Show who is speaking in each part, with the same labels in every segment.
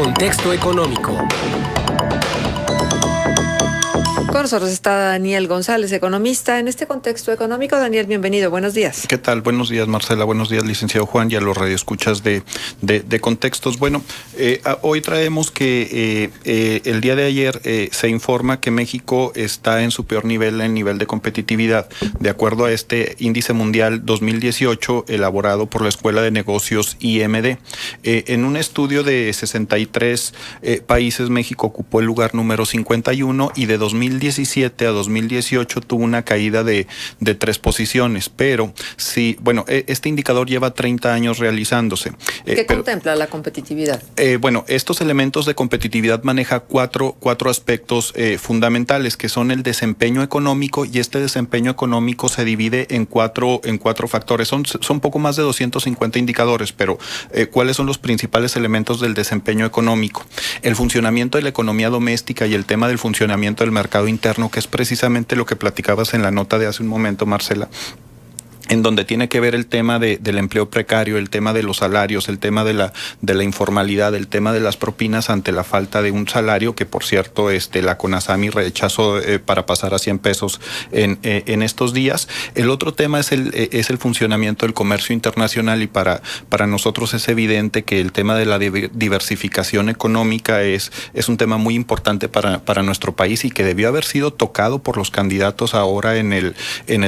Speaker 1: Contexto económico.
Speaker 2: Con nosotros está Daniel González, economista. En este contexto económico, Daniel, bienvenido. Buenos días.
Speaker 3: ¿Qué tal? Buenos días, Marcela. Buenos días, licenciado Juan, y a los radioescuchas de Contextos. Bueno, hoy traemos que el día de ayer se informa que México está en su peor nivel en nivel de competitividad, de acuerdo a este índice mundial 2018 elaborado por la Escuela de Negocios IMD. En un estudio de 63 países, México ocupó el lugar número 51 y de 2017 a 2018 tuvo una caída de 3 posiciones, pero sí, bueno, este indicador lleva 30 años realizándose.
Speaker 2: ¿Qué contempla la competitividad?
Speaker 3: Bueno, estos elementos de competitividad maneja cuatro aspectos fundamentales, que son el desempeño económico, y este desempeño económico se divide en cuatro factores. Son poco más de 250 indicadores, pero ¿cuáles son los principales elementos del desempeño económico? El funcionamiento de la economía doméstica y el tema del funcionamiento del mercado interno, que es precisamente lo que platicabas en la nota de hace un momento, Marcela, en donde tiene que ver el tema del empleo precario, el tema de los salarios, el tema de la informalidad, el tema de las propinas ante la falta de un salario, que por cierto la CONASAMI rechazó para pasar a 100 pesos en estos días. El otro tema es el funcionamiento del comercio internacional, y para nosotros es evidente que el tema de la diversificación económica es un tema muy importante para nuestro país, y que debió haber sido tocado por los candidatos ahora en el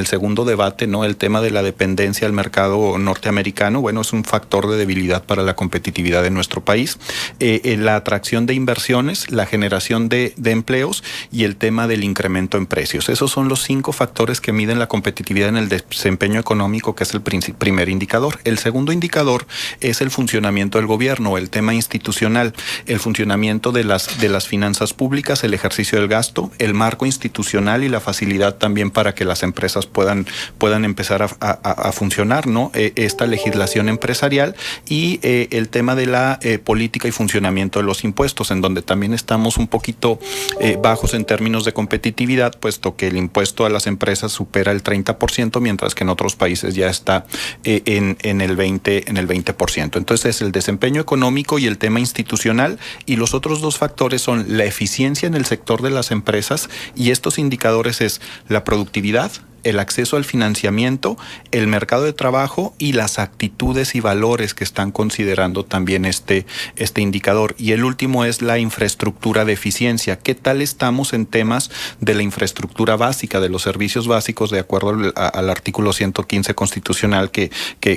Speaker 3: segundo debate, ¿no? El tema de la dependencia al mercado norteamericano, bueno, es un factor de debilidad para la competitividad de nuestro país. La atracción de inversiones, la generación de empleos y el tema del incremento en precios. Esos son los 5 factores que miden la competitividad en el desempeño económico, que es el primer indicador. El segundo indicador es el funcionamiento del gobierno, el tema institucional, el funcionamiento de las finanzas públicas, el ejercicio del gasto, el marco institucional y la facilidad también para que las empresas puedan empezar a funcionar, ¿no? Esta legislación empresarial y el tema de la política y funcionamiento de los impuestos, en donde también estamos un poquito bajos en términos de competitividad, puesto que el impuesto a las empresas supera el 30%, mientras que en otros países ya está en el 20%. Entonces es el desempeño económico y el tema institucional, y los otros 2 factores son la eficiencia en el sector de las empresas, y estos indicadores es la productividad, el acceso al financiamiento, el mercado de trabajo y las actitudes y valores que están considerando también este indicador. Y el último es la infraestructura de eficiencia. ¿Qué tal estamos en temas de la infraestructura básica, de los servicios básicos, de acuerdo al artículo 115 constitucional que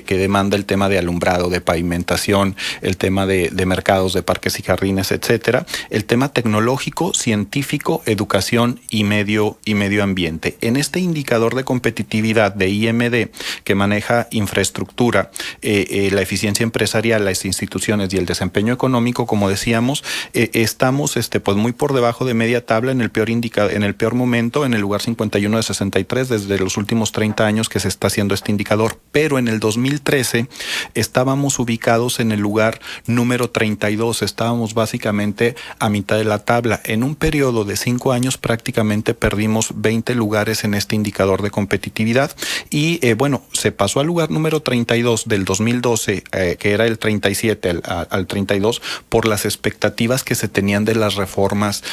Speaker 3: demanda el tema de alumbrado, de pavimentación, el tema de mercados, de parques y jardines, etcétera? El tema tecnológico, científico, educación y medio ambiente. En este indicador de competitividad de IMD, que maneja infraestructura, la eficiencia empresarial, las instituciones y el desempeño económico, como decíamos, estamos pues muy por debajo de media tabla en el peor momento, en el lugar 51 de 63 desde los últimos 30 años que se está haciendo este indicador. Pero en el 2013 estábamos ubicados en el lugar número 32, estábamos básicamente a mitad de la tabla. En un periodo de 5 años prácticamente perdimos 20 lugares en este indicador de competitividad, y bueno, se pasó al lugar número 32 del 2012, que era el 37 al 32, por las expectativas que se tenían de las reformas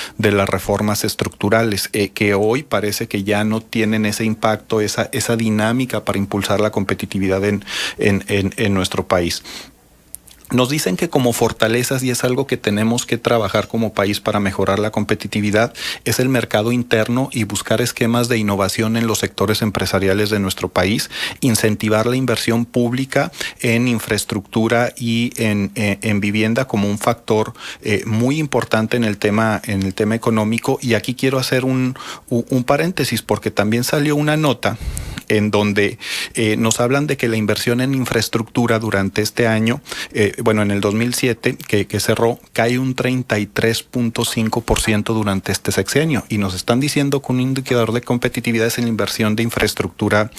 Speaker 3: estructurales, que hoy parece que ya no tienen ese impacto, esa dinámica para impulsar la competitividad en nuestro país. Nos dicen que como fortalezas, y es algo que tenemos que trabajar como país para mejorar la competitividad, es el mercado interno y buscar esquemas de innovación en los sectores empresariales de nuestro país, incentivar la inversión pública en infraestructura y en vivienda como un factor muy importante en el tema económico. Y aquí quiero hacer un paréntesis, porque también salió una nota en donde nos hablan de que la inversión en infraestructura durante este año, en el 2007, que cerró, cae un 33.5% durante este sexenio, y nos están diciendo que un indicador de competitividad es en la inversión de infraestructura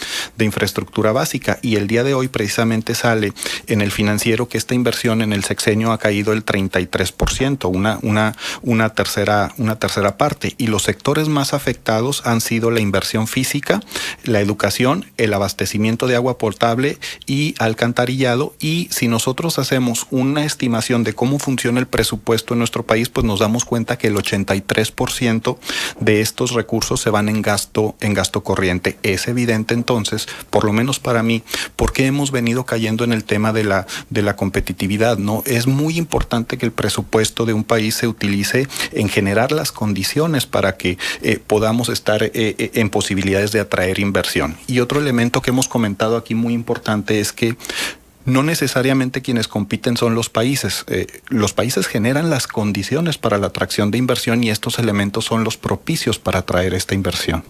Speaker 3: básica, y el día de hoy precisamente sale en el Financiero que esta inversión en el sexenio ha caído el 33%, una tercera parte, y los sectores más afectados han sido la inversión física, la educación iluminación, el abastecimiento de agua potable y alcantarillado. Y si nosotros hacemos una estimación de cómo funciona el presupuesto en nuestro país, pues nos damos cuenta que el 83% de estos recursos se van en gasto corriente. Es evidente entonces, por lo menos para mí, por qué hemos venido cayendo en el tema de la competitividad, ¿no? Es muy importante que el presupuesto de un país se utilice en generar las condiciones para que podamos estar en posibilidades de atraer inversión. Y otro elemento que hemos comentado aquí muy importante es que no necesariamente quienes compiten son los países. Los países generan las condiciones para la atracción de inversión y estos elementos son los propicios para atraer esta inversión.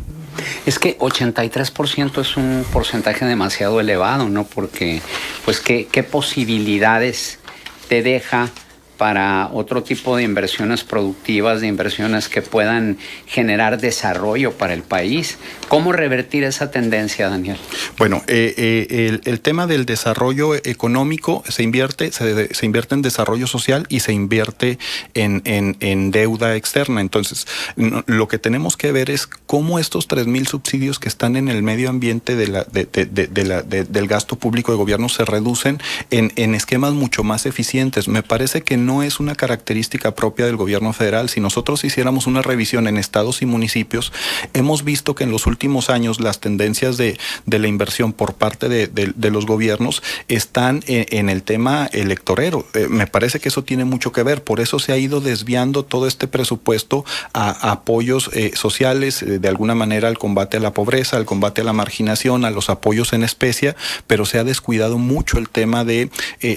Speaker 1: Es que 83% es un porcentaje demasiado elevado, ¿no? Porque, pues, ¿qué posibilidades te deja para otro tipo de inversiones productivas, de inversiones que puedan generar desarrollo para el país? ¿Cómo revertir esa tendencia, Daniel?
Speaker 3: Bueno, el tema del desarrollo económico se invierte en desarrollo social y se invierte en deuda externa. Entonces, lo que tenemos que ver es cómo estos 3,000 subsidios que están en el medio ambiente del gasto público de gobierno se reducen en esquemas mucho más eficientes. Me parece que no es una característica propia del gobierno federal. Si nosotros hiciéramos una revisión en estados y municipios, hemos visto que en los últimos años las tendencias de la inversión por parte de los gobiernos están en el tema electorero. Me parece que eso tiene mucho que ver. Por eso se ha ido desviando todo este presupuesto a apoyos sociales, de alguna manera al combate a la pobreza, al combate a la marginación, a los apoyos en especie, pero se ha descuidado mucho el tema de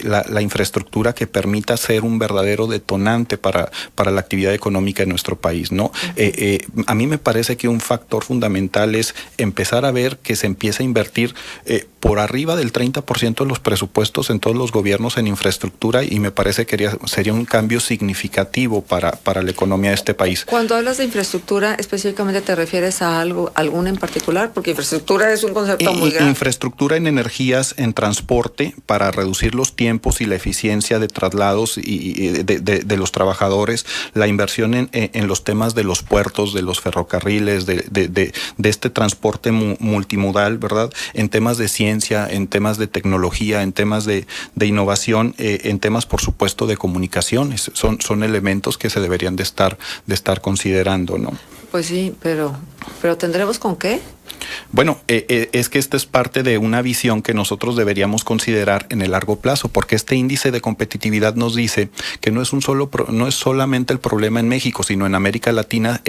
Speaker 3: la infraestructura que permita ser un verdadero detonante para la actividad económica en nuestro país, ¿no? A mí me parece que un factor fundamental es empezar a ver que se empieza a invertir por arriba del 30% de los presupuestos en todos los gobiernos en infraestructura, y me parece que sería un cambio significativo para la economía de este país.
Speaker 2: Cuando hablas de infraestructura, específicamente te refieres a alguna en particular, porque infraestructura es un concepto muy grande.
Speaker 3: Infraestructura en energías, en transporte, para reducir los tiempos y la eficiencia de traslados y de los trabajadores, la inversión en los temas de los puertos, de los ferrocarriles, de este transporte multimodal, ¿verdad? En temas de ciencia, en temas de tecnología, en temas de innovación, en temas, por supuesto, de comunicaciones. Son elementos que se deberían de estar considerando, ¿no?
Speaker 2: Pues sí, pero ¿tendremos con qué?
Speaker 3: Bueno, es que esta es parte de una visión que nosotros deberíamos considerar en el largo plazo, porque este índice de competitividad nos dice que no es solamente el problema en México, sino en América Latina,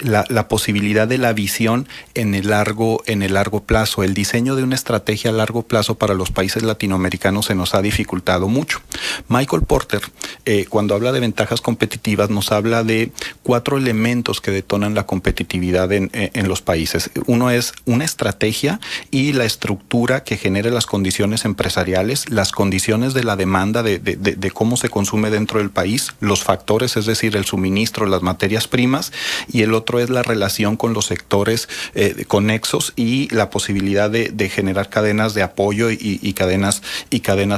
Speaker 3: la posibilidad de la visión en el largo plazo. El diseño de una estrategia a largo plazo para los países latinoamericanos se nos ha dificultado mucho. Michael Porter, cuando habla de ventajas competitivas, nos habla de 4 elementos que detonan la competitividad en los países. Uno es una estrategia y la estructura que genere las condiciones empresariales, las condiciones de la demanda de cómo se consume dentro del país, los factores, es decir, el suministro, las materias primas, y el otro es la relación con los sectores conexos y la posibilidad de generar cadenas de apoyo y cadenas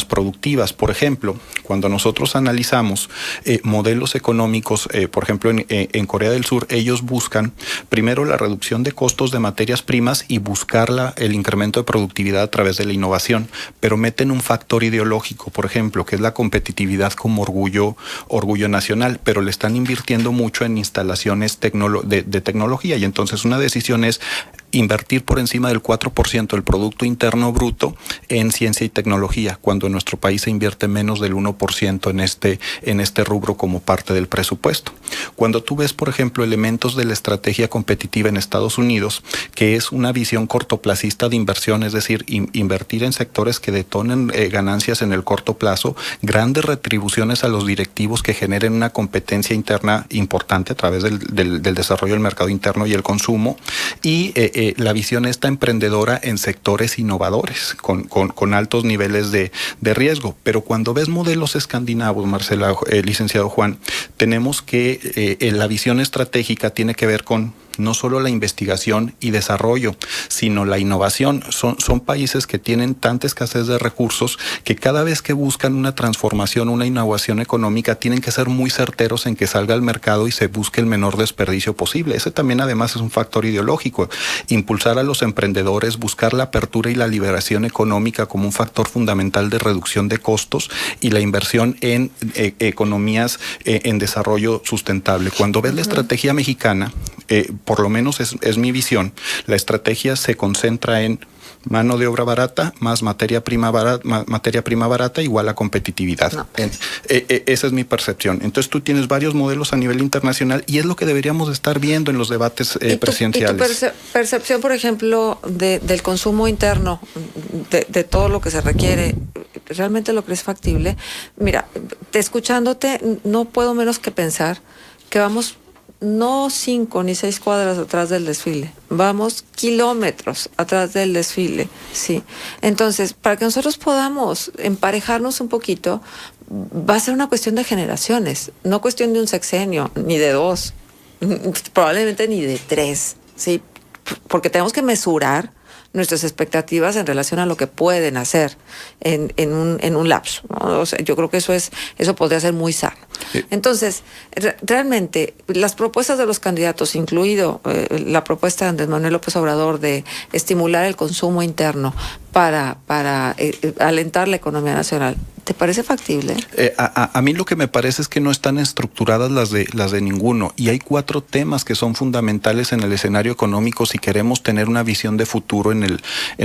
Speaker 3: productivas. Por ejemplo, cuando nosotros analizamos modelos económicos, por ejemplo, en Corea del Sur, ellos buscan primero la reducción de costos de materias primas y buscar el incremento de productividad a través de la innovación, pero meten un factor ideológico, por ejemplo, que es la competitividad como orgullo nacional, pero le están invirtiendo mucho en instalaciones de tecnología, y entonces una decisión es invertir por encima del 4% del Producto Interno Bruto en ciencia y tecnología, cuando en nuestro país se invierte menos del 1% en este rubro como parte del presupuesto. Cuando tú ves, por ejemplo, elementos de la estrategia competitiva en Estados Unidos, que es una visión cortoplacista de inversión, es decir, invertir en sectores que detonen ganancias en el corto plazo, grandes retribuciones a los directivos que generen una competencia interna importante a través del desarrollo del mercado interno y el consumo, y la visión esta emprendedora en sectores innovadores, con altos niveles de riesgo. Pero cuando ves modelos escandinavos, Marcela, licenciado Juan, tenemos que la visión estratégica tiene que ver con no solo la investigación y desarrollo, sino la innovación. Son países que tienen tanta escasez de recursos que cada vez que buscan una transformación, una innovación económica, tienen que ser muy certeros en que salga al mercado y se busque el menor desperdicio posible. Ese también además es un factor ideológico. Impulsar a los emprendedores, buscar la apertura y la liberación económica como un factor fundamental de reducción de costos y la inversión en economías en desarrollo sustentable. Cuando ves la estrategia mexicana, por lo menos es mi visión, la estrategia se concentra en mano de obra barata más materia prima barata igual a competitividad. No. Esa es mi percepción. Entonces tú tienes varios modelos a nivel internacional y es lo que deberíamos estar viendo en los debates presidenciales.
Speaker 2: ¿Y tu percepción, por ejemplo, del consumo interno, de todo lo que se requiere, realmente lo crees factible? Mira, escuchándote, no puedo menos que pensar que vamos no 5 ni 6 cuadras atrás del desfile, vamos kilómetros atrás del desfile, sí. Entonces, para que nosotros podamos emparejarnos un poquito, va a ser una cuestión de generaciones, no cuestión de un sexenio, ni de 2, probablemente ni de 3, sí, porque tenemos que mesurar nuestras expectativas en relación a lo que pueden hacer en un lapso, ¿no? O sea, yo creo que eso podría ser muy sano. Entonces, realmente, las propuestas de los candidatos, incluido la propuesta de Andrés Manuel López Obrador de estimular el consumo interno para alentar la economía nacional, ¿te parece factible?
Speaker 3: A mí lo que me parece es que no están estructuradas las de ninguno, y hay 4 temas que son fundamentales en el escenario económico si queremos tener una visión de futuro en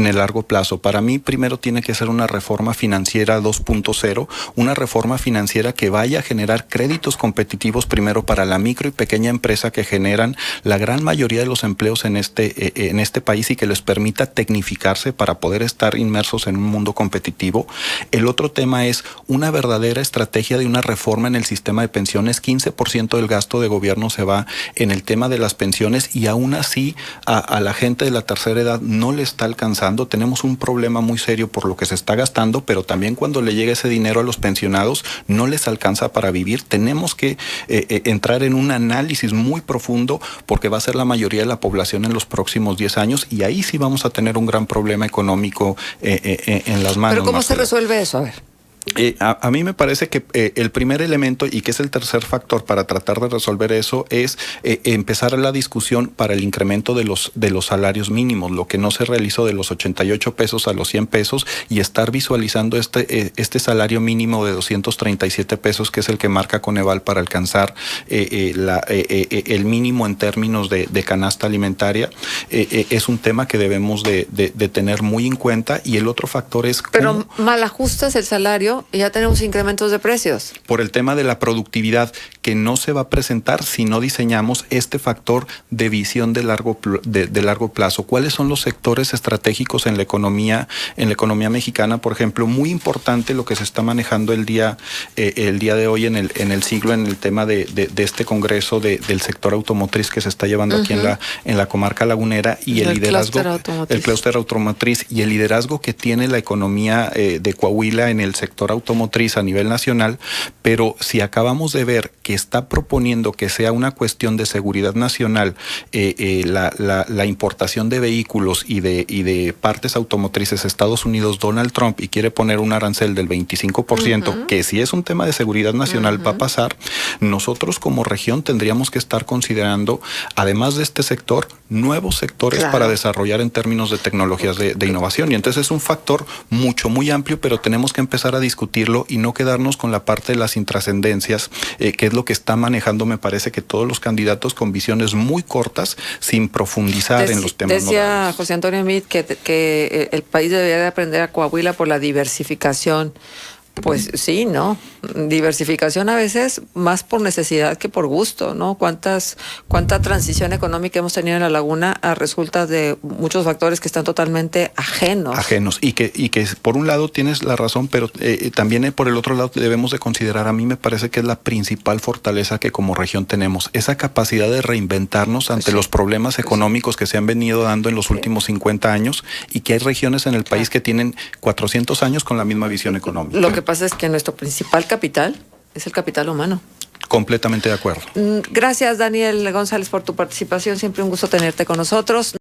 Speaker 3: el largo plazo. Para mí, primero tiene que ser una reforma financiera 2.0, una reforma financiera que vaya a generar créditos competitivos primero para la micro y pequeña empresa que generan la gran mayoría de los empleos en este país y que les permita tecnificarse para poder estar inmersos en un mundo competitivo. El otro tema es una verdadera estrategia de una reforma en el sistema de pensiones. 15% del gasto de gobierno se va en el tema de las pensiones y aún así a la gente de la tercera edad no le está alcanzando. Tenemos un problema muy serio por lo que se está gastando, pero también cuando le llega ese dinero a los pensionados no les alcanza para vivir. Tenemos que entrar en un análisis muy profundo porque va a ser la mayoría de la población en los próximos 10 años y ahí sí vamos a tener un gran problema económico en las manos.
Speaker 2: ¿Pero cómo se resuelve eso? A ver.
Speaker 3: A mí me parece que el primer elemento, y que es el tercer factor para tratar de resolver eso, es empezar la discusión para el incremento de los salarios mínimos, lo que no se realizó de los 88 pesos a los 100 pesos y estar visualizando este salario mínimo de 237 pesos, que es el que marca Coneval para alcanzar el mínimo en términos de canasta alimentaria. Es un tema que debemos de tener muy en cuenta. Y el otro factor es...
Speaker 2: Pero mal ajustas el salario y ya tenemos incrementos de precios.
Speaker 3: Por el tema de la productividad, que no se va a presentar si no diseñamos este factor de visión de largo plazo. ¿Cuáles son los sectores estratégicos en la economía mexicana? Por ejemplo, muy importante lo que se está manejando el día de hoy en el siglo, en el tema de este congreso del sector automotriz que se está llevando aquí en la comarca lagunera, y el liderazgo, el clúster automotriz y el liderazgo que tiene la economía de Coahuila en el sector automotriz a nivel nacional. Pero si acabamos de ver que está proponiendo que sea una cuestión de seguridad nacional la importación de vehículos y de partes automotrices a Estados Unidos, Donald Trump, y quiere poner un arancel del 25%, que si es un tema de seguridad nacional va a pasar, nosotros como región tendríamos que estar considerando, además de este sector, nuevos sectores para desarrollar en términos de tecnologías de innovación. Y entonces es un factor muy amplio, pero tenemos que empezar a discutirlo y no quedarnos con la parte de las intrascendencias, que es lo que está manejando, me parece, que todos los candidatos con visiones muy cortas, sin profundizar en los temas.
Speaker 2: Decía
Speaker 3: nodales.
Speaker 2: José Antonio Meade que el país debería de aprender a Coahuila por la diversificación. Pues sí, ¿no? Diversificación a veces más por necesidad que por gusto, ¿no? Cuánta transición económica hemos tenido en la laguna a resulta de muchos factores que están totalmente ajenos. Y
Speaker 3: que por un lado tienes la razón, pero también por el otro lado debemos de considerar, a mí me parece que es la principal fortaleza que como región tenemos, esa capacidad de reinventarnos ante los problemas económicos que se han venido dando en los últimos 50 años, y que hay regiones en el país que tienen 400 años con la misma visión económica.
Speaker 2: Lo que pasa es que nuestro principal capital es el capital humano.
Speaker 3: Completamente de acuerdo.
Speaker 2: Gracias, Daniel González, por tu participación. Siempre un gusto tenerte con nosotros.